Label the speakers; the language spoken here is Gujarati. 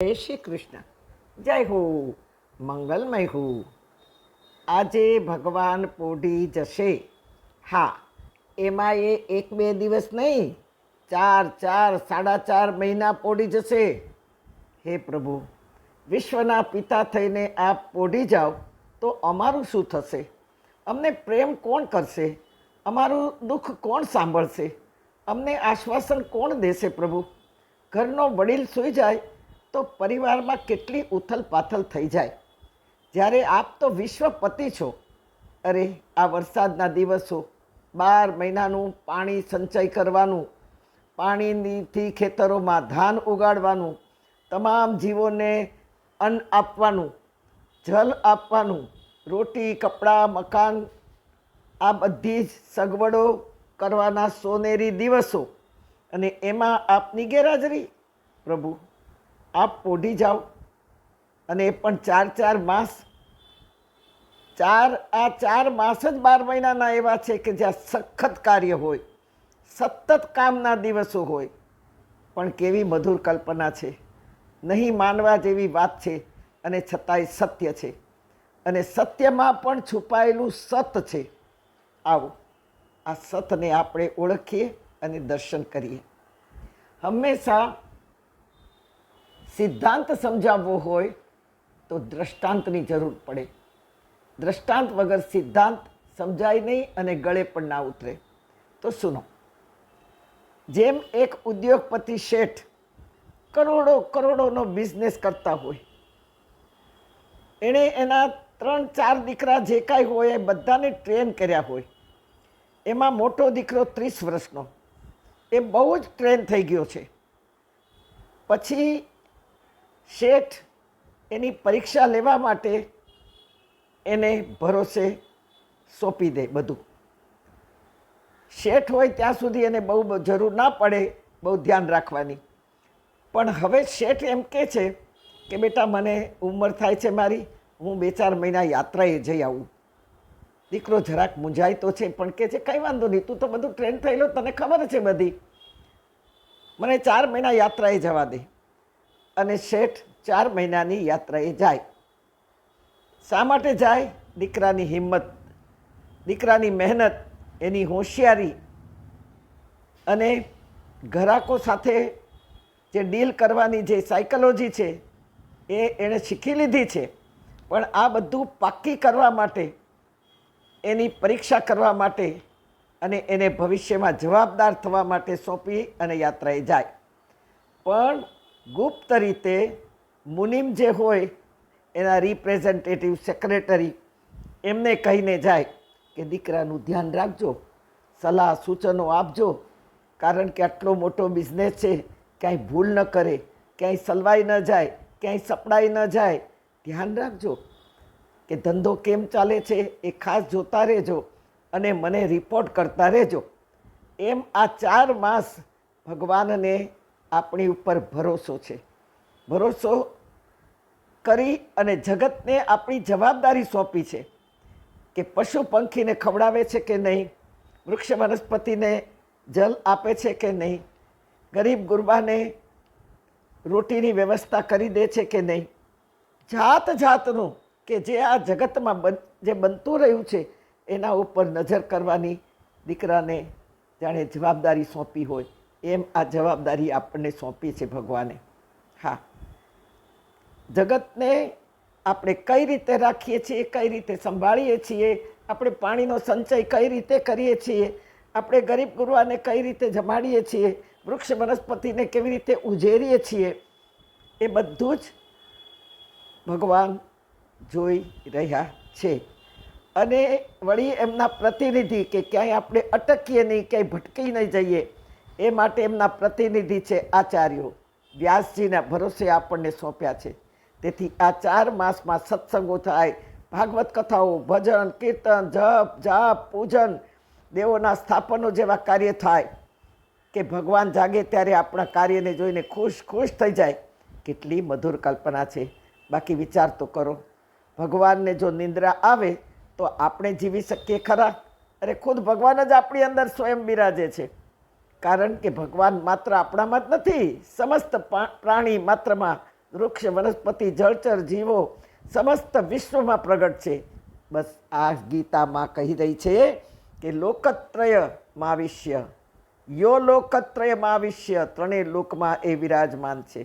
Speaker 1: જય શ્રી કૃષ્ણ. જય હો, મંગલમય હો. આજે ભગવાન પોઢી જશે. હા, એમાં એ એક બે દિવસ નહીં, 4 4.5 મહિના પોઢી જશે. હે પ્રભુ, વિશ્વના પિતા થઈને આપ પોઢી જાઓ તો અમારું શું થશે? અમને પ્રેમ કોણ કરશે? અમારું દુઃખ કોણ સાંભળશે? અમને આશ્વાસન કોણ દેશે? પ્રભુ, ઘરનો વડીલ સૂઈ જાય તો પરિવારમાં કેટલી ઉથલ પાથલ થઈ જાય. જ્યારે આપ તો વિશ્વપતિ છો. અરે, આ વરસાદના દિવસો, 12 મહિનાનું પાણી સંચય કરવાનું, પાણીથી ખેતરોમાં ધાન ઉગાડવાનું, તમામ જીવોને અન્ન આપવાનું, જલ આપવાનું, રોટી, કપડાં, મકાન, આ બધી જ સગવડો કરવાના સોનેરી દિવસો, અને એમાં આપની ગેરહાજરી. પ્રભુ, આપ પોઢી જાઓ, અને એ પણ 4 માસ. 4 માસ જ 12 મહિનાના એવા છે કે જ્યાં સખત કાર્ય હોય, સતત કામના દિવસો હોય. પણ કેવી મધુર કલ્પના છે! નહીં માનવા જેવી વાત છે, અને છતાંય સત્ય છે. અને સત્યમાં પણ છુપાયેલું સત છે. આવો, આ સતને આપણે ઓળખીએ અને દર્શન કરીએ. હંમેશા સિદ્ધાંત સમજાવવો હોય તો દ્રષ્ટાંતની જરૂર પડે. દ્રષ્ટાંત વગર સિદ્ધાંત સમજાય નહીં અને ગળે પણ ના ઉતરે. તો સુનો, જેમ એક ઉદ્યોગપતિ શેઠ કરોડોનો બિઝનેસ કરતા હોય, એણે એના 3-4 દીકરા જે કાંઈ હોય એ બધાને ટ્રેન કર્યા હોય. એમાં મોટો દીકરો 30 વર્ષનો, એ બહુ જ ટ્રેન થઈ ગયો છે. પછી શેઠ એની પરીક્ષા લેવા માટે એને ભરોસે સોંપી દે બધું. શેઠ હોય ત્યાં સુધી એને બહુ જરૂર ના પડે બહુ ધ્યાન રાખવાની. પણ હવે શેઠ એમ કહે છે કે બેટા, મને ઉંમર થાય છે મારી, હું 2-4 મહિના યાત્રાએ જઈ આવું. દીકરો જરાક મૂંઝાય તો છે, પણ કહે છે કંઈ વાંધો નહીં, તું તો બધું ટ્રેન થયેલો, તને ખબર છે બધી, મને 4 મહિના યાત્રાએ જવા દે. અને શેઠ 4 મહિનાની યાત્રાએ જાય. શા માટે જાય? દીકરાની હિંમત, દીકરાની મહેનત, એની હોશિયારી, અને ગ્રાહકો સાથે જે ડીલ કરવાની જે સાયકોલોજી છે એ એણે શીખી લીધી છે. પણ આ બધું પાક્કી કરવા માટે, એની પરીક્ષા કરવા માટે, અને એને ભવિષ્યમાં જવાબદાર થવા માટે સોંપી અને યાત્રાએ જાય. પણ ગુપ્ત રીતે મુનિમ જે હોય, એના રિપ્રેઝેન્ટેટિવ સેક્રેટરી, એમને કહીને જાય કે દીકરાનું ધ્યાન રાખજો, સલાહ સૂચનો આપજો, કારણ કે આટલો મોટો બિઝનેસ છે, ક્યાંય ભૂલ ન કરે, ક્યાંય સલવાઈ ન જાય, ક્યાંય સપડાઈ ન જાય, ધ્યાન રાખજો કે ધંધો કેમ ચાલે છે એ ખાસ જોતા રહેજો, અને મને રિપોર્ટ કરતા રહેજો. એમ આ 4 માસ ભગવાનને આપણી ઉપર ભરોસો છે. ભરોસો કરી અને જગતને આપણી જવાબદારી સોંપી છે કે પશુ પંખીને ખવડાવે છે કે નહીં, વૃક્ષ વનસ્પતિને જલ આપે છે કે નહીં, ગરીબ ગુરબાને રોટીની વ્યવસ્થા કરી દે છે કે નહીં. જાત જાતનું કે જે આ જગતમાં જે બનતું રહ્યું છે એના ઉપર નજર કરવાની દીકરાને જાણે જવાબદારી સોંપી હોય, એમ આ જવાબદારી આપણને સોંપી છે ભગવાને. હા, જગતને આપણે કઈ રીતે રાખીએ છીએ, કઈ રીતે સંભાળીએ છીએ, આપણે પાણીનો સંચય કઈ રીતે કરીએ છીએ, આપણે ગરીબ ગુરવાને કઈ રીતે જમાડીએ છીએ, વૃક્ષ વનસ્પતિને કેવી રીતે ઉજેરીએ છીએ, એ બધું જ ભગવાન જોઈ રહ્યા છે. અને વળી એમના પ્રતિનિધિ, કે ક્યાંય આપણે અટકીએ નહીં, ક્યાંય ભટકી નહીં જઈએ, એ માટે એમના પ્રતિનિધિ છે આચાર્યો. વ્યાસજીના ભરોસે આપણને સોંપ્યા છે. તેથી આ 4 માસમાં સત્સંગો થાય, ભાગવત કથાઓ, ભજન, કીર્તન, જપ, જાપ, પૂજન, દેવોના સ્થાપનો જેવા કાર્ય થાય કે ભગવાન જાગે ત્યારે આપણા કાર્યને જોઈને ખુશ થઈ જાય. કેટલી મધુર કલ્પના છે! બાકી વિચાર તો કરો, ભગવાનને જો નિંદ્રા આવે તો આપણે જીવી શકીએ ખરા? અરે, ખુદ ભગવાન જ આપણી અંદર સ્વયં બિરાજે છે. કારણ કે ભગવાન માત્ર આપણામાં જ નથી, સમસ્ત પ્રાણી માત્રમાં વૃક્ષ વનસ્પતિ જળચર જીવો સમસ્ત વિશ્વમાં પ્રગટ છે. બસ આ ગીતામાં કહી રહી છે કે લોકત્રયમાવિશ્ય યો લોકત્રયમાવિશ્ય ત્રણેય લોકમાં એ વિરાજમાન છે.